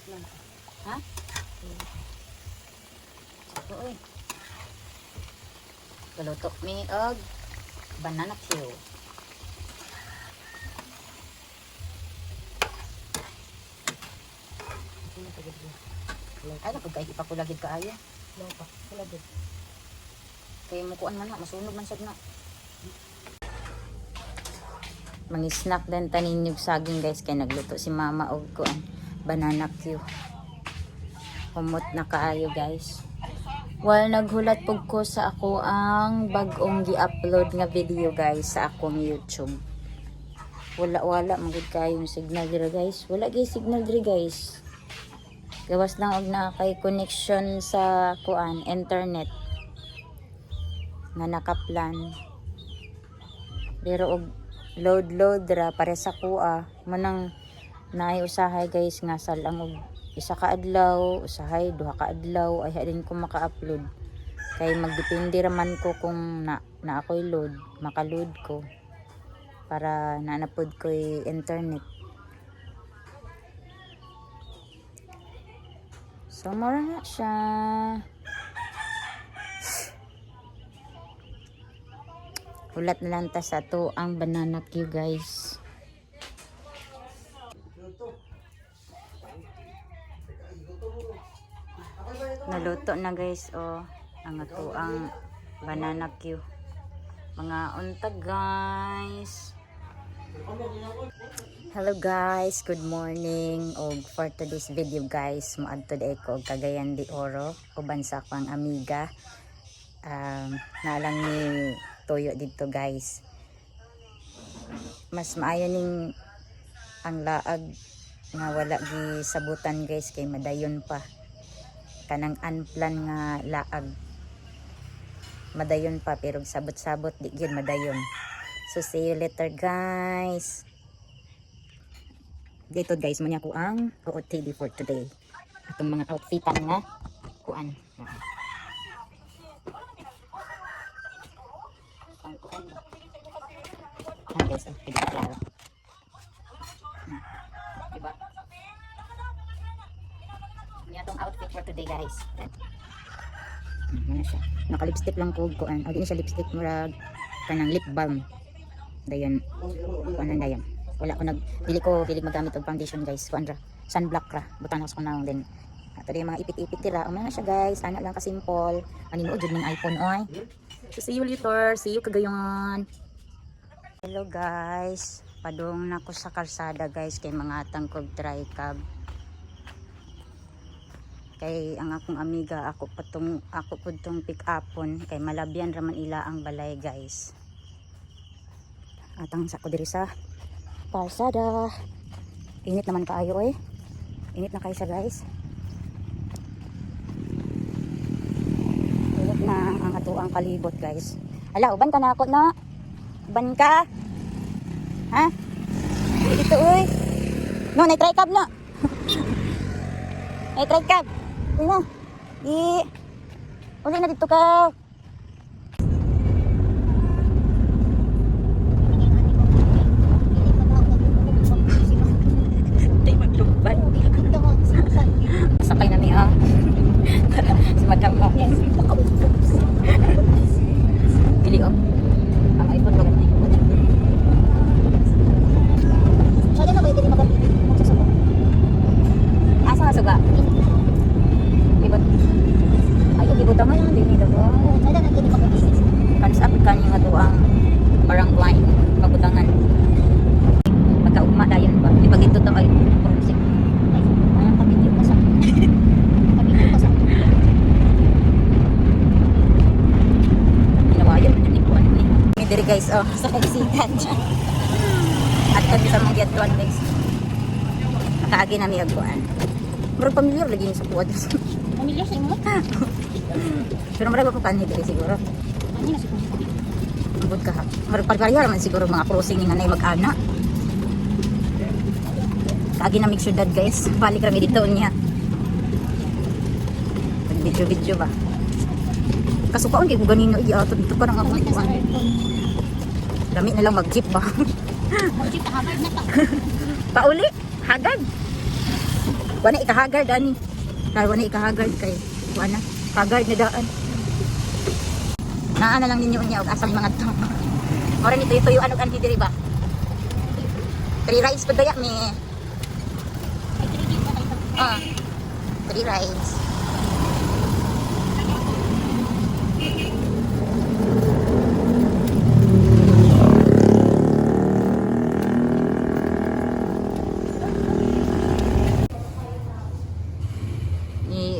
Ha? Sakto oy. Galuto mi og banana Q. Ay, napod kahit ipakulagid ka ayo. Lopa, kulagid. Kaya mo kuan man na, masunog man sad na. Mang-snack din tanin yung saging guys, kaya nagluto si mama og kuan banana Q. Humot na kaayo guys. While naghulat pug ko sa ako ang bag-ong gi-upload nga video guys sa akong YouTube. Wala magud kayong signal diri guys. Wala gyud signal diri guys. Gawas lang og na kay connection sa kuan internet nga nakaplan. Pero og load ra pare sa kuha manang naay usahay guys nga salang og isa ka adlaw, usahay duha ka adlaw ay din ko maka-upload. Kay magdepende raman ko kung na ako'y load, maka-load ko para nanapod ko'y internet. So, mura na siya. Ulat na lang ta sa to ang banana Q guys. Naluto na guys oh. Ang ato ang banana Q. Mga unta guys. Hello guys, good morning. Og for today's video guys, moadto day ko og Cagayan de Oro uban sa akong amiga. Nalang ni toyo dito guys. Mas maayo ning ang laag nga wala gi sabutan guys kay madayon pa. Kanang unplan nga laag. Madayon pa pero sabot-sabot di gyud madayon. So see you later guys. Dito guys, manya ko ang OOTD for today. Atong mga outfitan nga kuan. Guys, hindi klaro. Diba? Yan atong outfit for today guys. Ano siya? Naka-lipstick lang ko kuan. O di siya lipstick murag kanang lip balm. Dayon. Kuan lang dayon. Wala ko dili magamit og foundation guys. Kuan ra. Sunblock ra. Butang ako sa kunawang din. Ato di mga ipit-ipit tira. Una na siya guys. Ana lang ka simple. Ani mo jud ning iPhone oy. So see you later. See you kagayon. Hello guys. Padung na ko sa kalsada guys kay mga tangkog dry cab. Kay ang akong amiga ako pud tong pick upon kay malabyan raman ila ang balay guys. Atang sa ko diri sa kalsada. Init naman kaayo eh. Init na kayo sa guys. Init na ang ato ang palibot guys. Ala, uban ka na ako na. Uban ka. Ha? Dito uy. No, na-try cab na. Na-try cab. Uy na. Uli na dito ka. Sakay na niya. Si Madam mo. Pili o. Ang iPhone mo. Saan na ba ito magpapili? Asa nga suga? Ibot. Ay, ibot ang ngayon. Hindi nito. Saan na ito magpapili? Kanis African yung ito ang parang wine. Pabutangan. Pagkaugma dayon ba? Di ba ito ito ay porusik? Kapityo pa sa ginawayo ini diri guys oh sa kagsitan at kami sa mga tuan guys nakaagi na mi agkuan murag pamilyar lagi ni sa kuwad pamilyar sa imo pero murag ko kanhi diri siguro ani na siguro bud ka ha murag parihara man siguro mga crossing nga nay mag-ana kaagi na mig syudad guys balik kami dito niya video ba kasukaon kay ko ganino iya dito pa nang ako kuan dami na lang mag-jeep ba mag-jeep hagad na ta pauli hagad Wala ikahagard ani. Kay wala ikahagard kay wala kagard na daan. Naa na lang ninyo niya og asal mga to. Mora ni tuyo anog anti diri ba? 3 rides pa daya mi. Ah. 3 rides.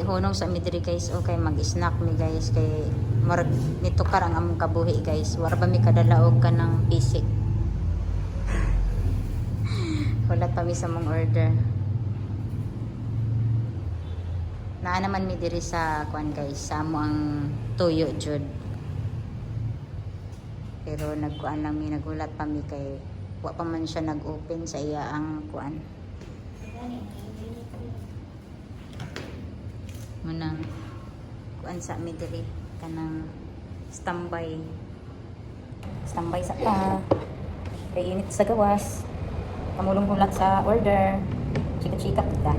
Hunong sa midri guys, okay mag-snack mi guys kay marag nito karang among kabuhi guys. War ba mi kadalaog ka ng pisik. Wala pa mi sa mong order. Naa naman mi diri sa kuan guys, sa amo ang tuyo jud. Pero nagkuan lang mi, nagulat pa mi kay wa pa man siya nag-open sa iya ang kuan. Munang kuan sa mi diri kanang standby sa kay init sa gawas kamulong hulat sa order chika-chika kita.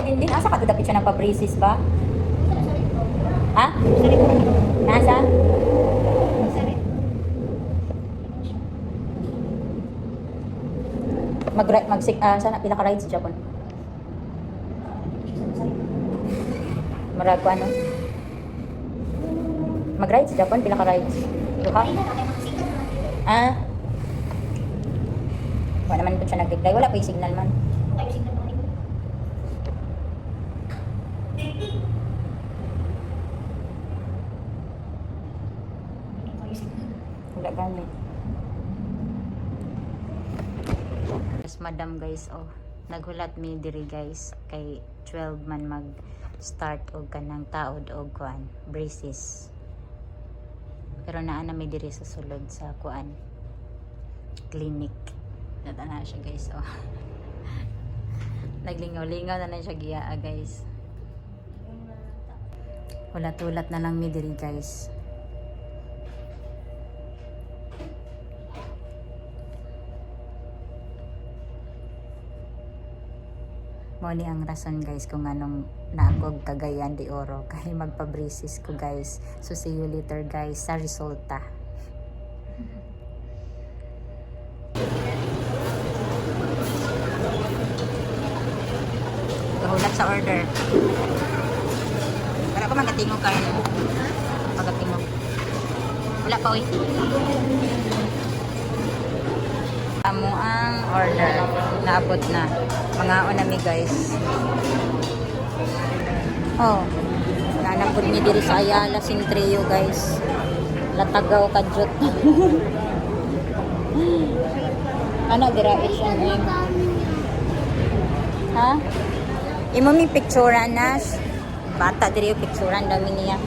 Din asa ka dapit siya ng pabrisis ba? Ha? Nasa? Sana pila ka rides sa Japan? Marag ko ano? Mag-ride sa Japan, pila ka rides? Duha? Ah? Wala naman po siya nag-reply. Wala pa yung signal man. Wala gamit. Yes, madam guys, oh. Naghulat mi diri guys kay 12 man mag start og kanang taod og kuan braces. Pero naa na mi diri sa sulod sa kuan clinic. Nata na siya guys, oh. Naglingaw-lingaw na siya giya guys. Hulat-hulat na lang mi diri guys. Mo ni ang rason guys kung anong naakog Cagayan de Oro kay magpa-braces ko guys. So see you later guys sa resulta. Kahulat sa order. Para ko magatingog kayo. Magatingog. Wala pa oy. Amo ang order. Naabot na. Mga onami guys. Oh. Nanapod mi diri sa Ayala Sintrio guys. Latagaw kadjot. Ano dira H&M? Ha? Imo mi picturean nas. Bata diri yung picturean dami niya.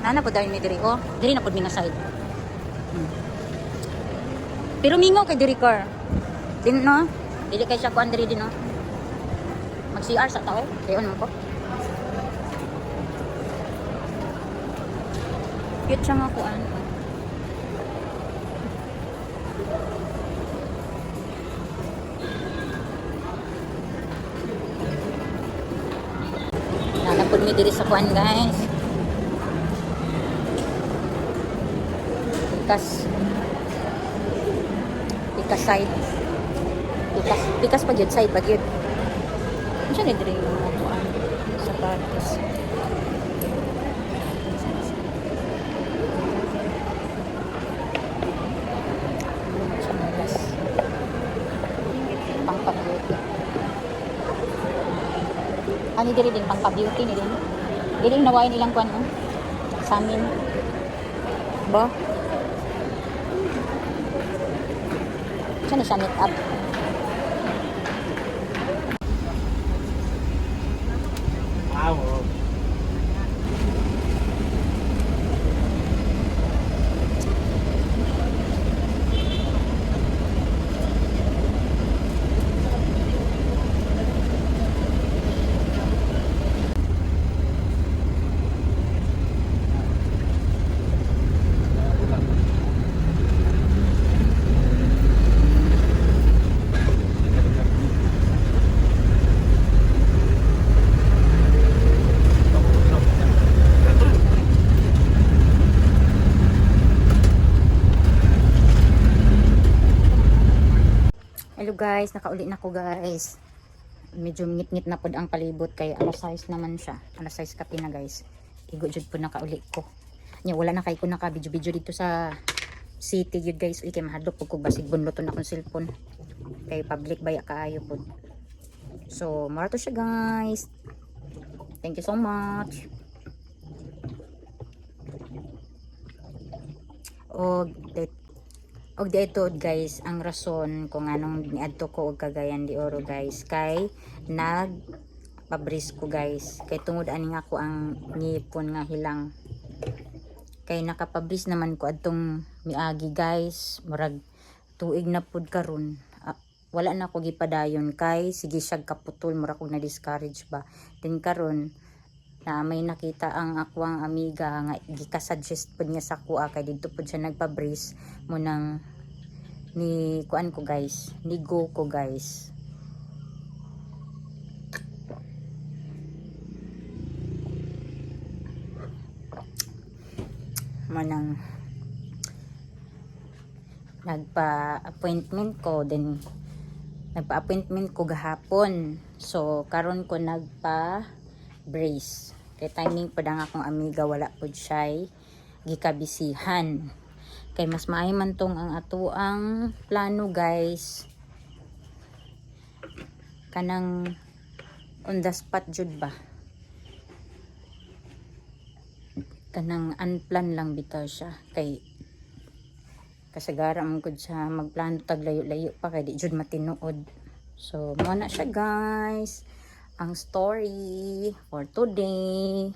Nana po dahil may diri. Oh, diri na po mi nga side. Pero mingaw kay diri car. Din no? Dili kay siya kuan diri din no. Mag CR sa tao. Dayon mo po. Cute siya nga kuan. Nana po mi diri sa kuan guys. Pikas side. Pikas pa gyud side pa gyud. Unsa ni diri mo kuan sapatos. diri din pang pa-beauty ni din. Dili nawain ilang kwan sa amin. Ba? Siya na siya make up. Hello guys, nakauli na ko guys. Medyo ngit-ngit na pod ang palibot kay alas size naman siya. Alas size kape na guys. Igo jud po nakauli ko. Nya wala na kay ko naka video dito sa city yun guys. Uy kay mahadlok po ko basig bunloton akong cellphone. Kay public baya kaayo po. So, mara to siya guys. Thank you so much. Og dito guys, ang rason kung anong niadto ko og Cagayan de Oro guys kay nagpabris ko guys. Kay tungod ani nga ko ang ngipon nga hilang. Kay nakapabris naman ko adtong miagi guys. Murag tuig na pud karon. Wala na ko gipadayon kay sige siya kaputol mura ko na discourage ba. Din karon na may nakita ang akwang amiga nga gika-suggest pud niya sa kuha kay didto pud siya nagpabris mo nang ni kuan ko guys, ni go ko guys. Manang nagpa-appointment ko then nagpa-appointment ko gahapon. So karon ko nagpa-brace. Kay timing pa dang akong amiga wala pud siya gikabisihan. Kay mas maayo man tong ang ato ang plano guys. Kanang on the spot jud ba. Kanang unplan lang bitaw siya kay kasagara man gud sa magplano tag layo-layo pa kay di jud matinuod. So mo na siya guys ang story for today.